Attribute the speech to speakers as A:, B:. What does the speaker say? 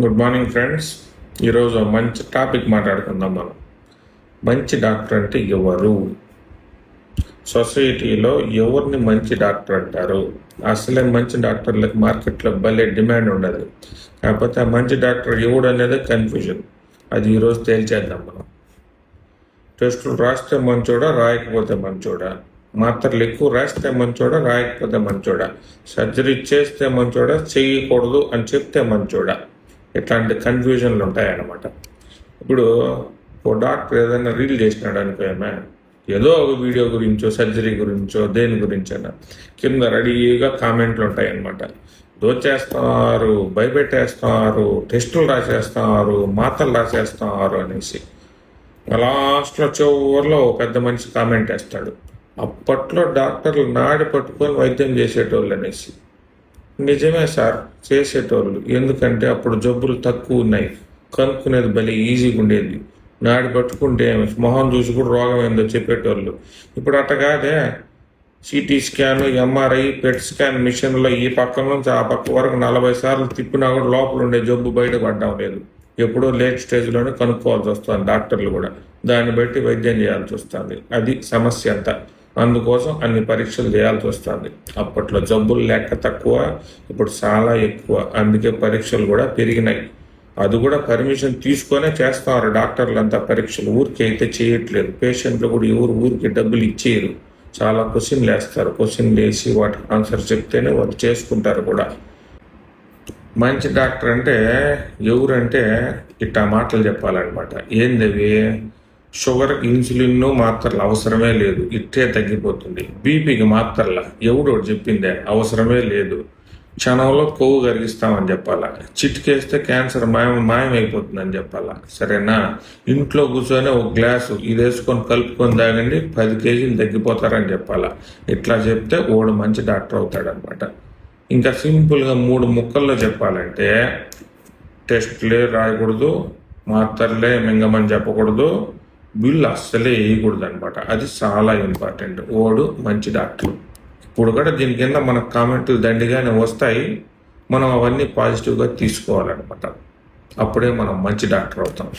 A: Good morning friends. ఈరోజు మంచి topic మాట్లాడుకుందాం. మనం మంచి డాక్టర్ అంటే ఎవరు, సొసైటీలో ఎవరిని మంచి డాక్టర్ అంటారు? అసలే మంచి డాక్టర్లకు మార్కెట్లో భలే డిమాండ్ ఉండదు. కాకపోతే ఆ మంచి డాక్టర్ ఎవడు అనేది కన్ఫ్యూజన్. అది ఈరోజు తేల్చేద్దాం. మనం టెస్టులు రాస్తే మంచోడా, రాయకపోతే మంచోడా, మాత్రలు ఎక్కువ రాస్తే మంచోడా, రాయకపోతే మంచోడా, సర్జరీ చేస్తే మంచోడా, చేయకూడదు అని చెప్తే మంచోడా, ఇట్లాంటి కన్ఫ్యూజన్లు ఉంటాయన్నమాట. ఇప్పుడు ఓ డాక్టర్ ఏదైనా రీల్ చేసినాడు అనుకోమే, ఏదో ఒక వీడియో గురించో సర్జరీ గురించో దేని గురించైనా కింద రెడీగా కామెంట్లు ఉంటాయన్నమాట. దోచేస్తున్నారు, భయపెట్టేస్తున్నారు, టెస్టులు రాసేస్తున్నారు, మాత్రలు రాసేస్తున్నారు అనేసి. లాస్ట్లో చివరిలో ఒక పెద్ద మనిషి కామెంట్ వేస్తాడు, అప్పట్లో డాక్టర్లు నాడి పట్టుకొని వైద్యం చేసేటోళ్ళు అనేసి. నిజమే సార్, చేసేటోళ్ళు. ఎందుకంటే అప్పుడు జబ్బులు తక్కువ ఉన్నాయి, కనుక్కునేది భలే ఈజీగా ఉండేది. నాడి పట్టుకుంటే మొహం చూసి కూడా రోగం ఏందో చెప్పేటోళ్ళు. ఇప్పుడు అట్ట కాదే, CT scan, MRI, PET scan మిషన్లో ఈ పక్క నుంచి ఆ పక్క వరకు 40 సార్లు తిప్పినా కూడా లోపల ఉండే జబ్బు బయటపడడం లేదు. ఎప్పుడో లేట్ స్టేజ్లోనే కనుక్కోవాల్సి వస్తుంది డాక్టర్లు కూడా. దాన్ని బట్టి వైద్యం చేయాల్సి వస్తుంది. అది సమస్య అంతా. అందుకోసం అన్ని పరీక్షలు చేయాల్సి వస్తుంది. అప్పట్లో జబ్బులు లేక తక్కువ, ఇప్పుడు చాలా ఎక్కువ. అందుకే పరీక్షలు కూడా పెరిగినాయి. అది కూడా పర్మిషన్ తీసుకొనే చేస్తున్నారు డాక్టర్లు అంతా పరీక్షలు. ఊరికి అయితే చేయట్లేదు. పేషెంట్లు కూడా ఎవరు ఊరికి డబ్బులు ఇచ్చేయరు. చాలా క్వశ్చన్లు వేస్తారు. క్వశ్చన్లు వేసి వాటికి ఆన్సర్ చెప్తేనే వాళ్ళు చేసుకుంటారు కూడా. మంచి డాక్టర్ అంటే ఎవరంటే ఇట్టా మాటలు చెప్పాలన్నమాట. ఏందవి? షుగర్, ఇన్సులిన్ మాత్రలు అవసరమే లేదు, ఇట్టే తగ్గిపోతుంది. బీపీకి మాత్రల ఎవడో చెప్పిందే, అవసరమే లేదు. క్షణంలో కొవ్వు కరిగిస్తామని చెప్పాలా. చిటికేస్తే క్యాన్సర్ మాయమైపోతుందని చెప్పాలా. సరేనా? ఇంట్లో కూర్చొని ఒక గ్లాసు ఇది వేసుకొని కలుపుకొని తాగండి, 10 కేజీలు తగ్గిపోతారని చెప్పాలా. ఇట్లా చెప్తే ఓడు మంచి డాక్టర్ అవుతాడనమాట. ఇంకా సింపుల్గా 3 ముక్కల్లో చెప్పాలంటే, టెస్ట్లే రాయకూడదు, మాత్రలే మింగమని చెప్పకూడదు, బిల్లు అస్సలే వేయకూడదు అనమాట. అది చాలా ఇంపార్టెంట్. ఓడు మంచి డాక్టర్. ఇప్పుడు కూడా దీని కింద మనకు కామెంట్లు దండిగానే వస్తాయి. మనం అవన్నీ పాజిటివ్గా తీసుకోవాలన్నమాట. అప్పుడే మనం మంచి డాక్టర్ అవుతాం.